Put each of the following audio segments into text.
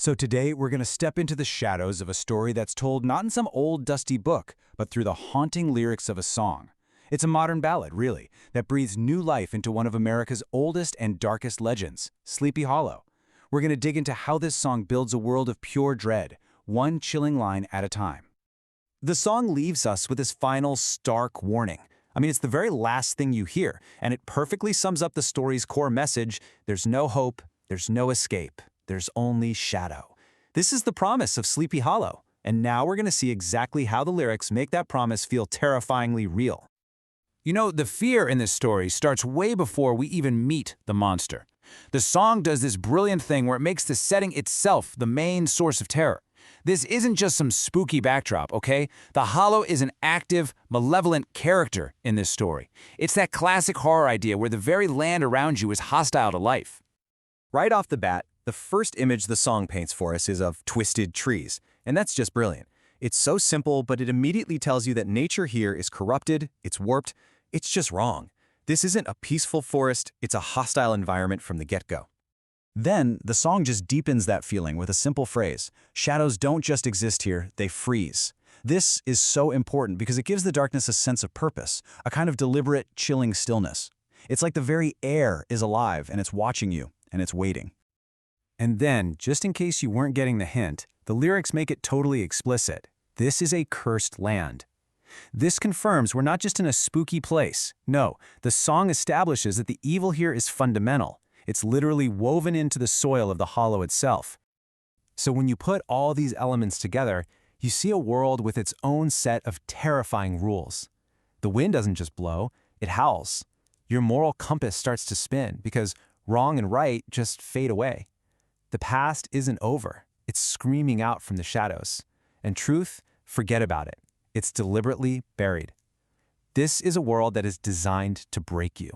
So today we're going to step into the shadows of a story that's told not in some old dusty book, but through the haunting lyrics of a song. It's a modern ballad, really, that breathes new life into one of America's oldest and darkest legends, Sleepy Hollow. We're going to dig into how this song builds a world of pure dread, one chilling line at a time. The song leaves us with this final stark warning. It's the very last thing you hear, and it perfectly sums up the story's core message: there's no hope, there's no escape. There's only shadow. This is the promise of Sleepy Hollow, and now we're going to see exactly how the lyrics make that promise feel terrifyingly real. The fear in this story starts way before we even meet the monster. The song does this brilliant thing where it makes the setting itself the main source of terror. This isn't just some spooky backdrop, okay? The Hollow is an active, malevolent character in this story. It's that classic horror idea where the very land around you is hostile to life. Right off the bat, the first image the song paints for us is of twisted trees, and that's just brilliant. It's so simple, but it immediately tells you that nature here is corrupted, it's warped, it's just wrong. This isn't a peaceful forest, it's a hostile environment from the get-go. Then, the song just deepens that feeling with a simple phrase: shadows don't just exist here, they freeze. This is so important because it gives the darkness a sense of purpose, a kind of deliberate, chilling stillness. It's like the very air is alive and it's watching you, and it's waiting. And then, just in case you weren't getting the hint, the lyrics make it totally explicit. This is a cursed land. This confirms we're not just in a spooky place. No, the song establishes that the evil here is fundamental. It's literally woven into the soil of the hollow itself. So when you put all these elements together, you see a world with its own set of terrifying rules. The wind doesn't just blow, it howls. Your moral compass starts to spin because wrong and right just fade away. The past isn't over. It's screaming out from the shadows. And truth, forget about it. It's deliberately buried. This is a world that is designed to break you.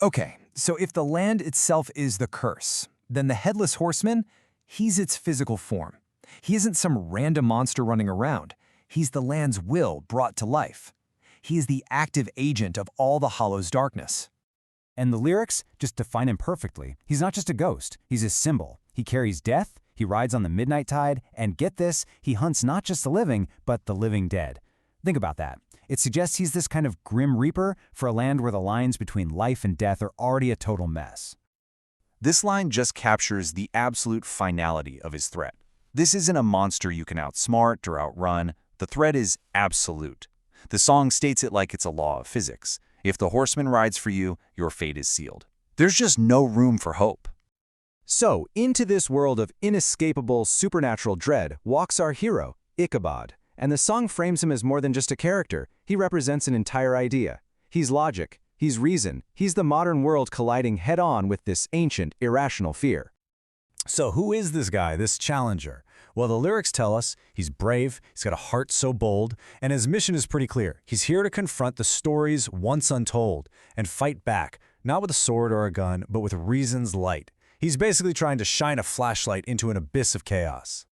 Okay, so if the land itself is the curse, then the Headless Horseman, he's its physical form. He isn't some random monster running around. He's the land's will brought to life. He is the active agent of all the Hollow's darkness. And the lyrics just define him perfectly. He's not just a ghost, he's a symbol. He carries death, he rides on the midnight tide, and get this, he hunts not just the living, but the living dead. Think about that. It suggests he's this kind of grim reaper for a land where the lines between life and death are already a total mess. This line just captures the absolute finality of his threat. This isn't a monster you can outsmart or outrun. The threat is absolute. The song states it like it's a law of physics. If the horseman rides for you, your fate is sealed. There's just no room for hope. So, into this world of inescapable supernatural dread walks our hero, Ichabod. And the song frames him as more than just a character. He represents an entire idea. He's logic, he's reason, he's the modern world colliding head-on with this ancient, irrational fear. So who is this guy, this challenger? Well, the lyrics tell us he's brave, he's got a heart so bold, and his mission is pretty clear. He's here to confront the stories once untold and fight back, not with a sword or a gun, but with reason's light. He's basically trying to shine a flashlight into an abyss of chaos.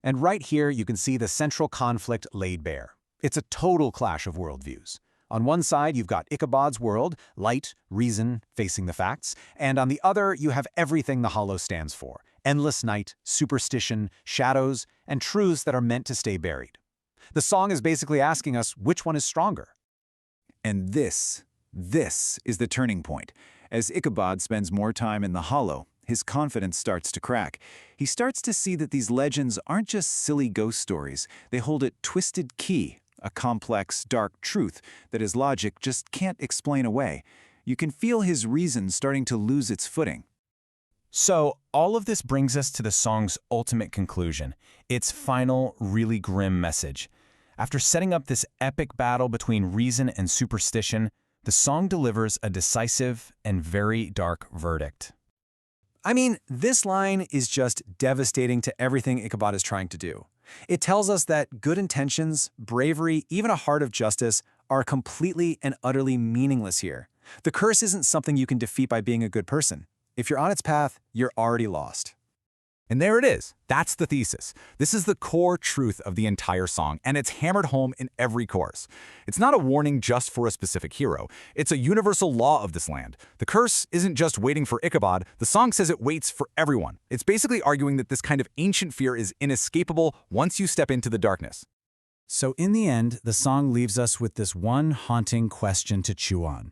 And right here, you can see the central conflict laid bare. It's a total clash of worldviews. On one side, you've got Ichabod's world, light, reason, facing the facts, and on the other, you have everything the Hollow stands for: endless night, superstition, shadows, and truths that are meant to stay buried. The song is basically asking us which one is stronger. And this is the turning point. As Ichabod spends more time in the Hollow, his confidence starts to crack. He starts to see that these legends aren't just silly ghost stories. They hold a twisted key, a complex, dark truth that his logic just can't explain away. You can feel his reason starting to lose its footing. So, all of this brings us to the song's ultimate conclusion, its final, really grim message. After setting up this epic battle between reason and superstition, the song delivers a decisive and very dark verdict. This line is just devastating to everything Ichabod is trying to do. It tells us that good intentions, bravery, even a heart of justice are completely and utterly meaningless here. The curse isn't something you can defeat by being a good person. If you're on its path, you're already lost. And there it is. That's the thesis. This is the core truth of the entire song, and it's hammered home in every chorus. It's not a warning just for a specific hero. It's a universal law of this land. The curse isn't just waiting for Ichabod. The song says it waits for everyone. It's basically arguing that this kind of ancient fear is inescapable once you step into the darkness. So in the end, the song leaves us with this one haunting question to chew on.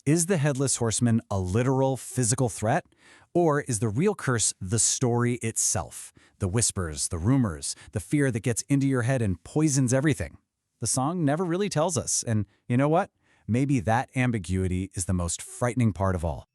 Is the Headless Horseman a literal physical threat? Or is the real curse the story itself? The whispers, the rumors, the fear that gets into your head and poisons everything? The song never really tells us, and you know what? Maybe that ambiguity is the most frightening part of all.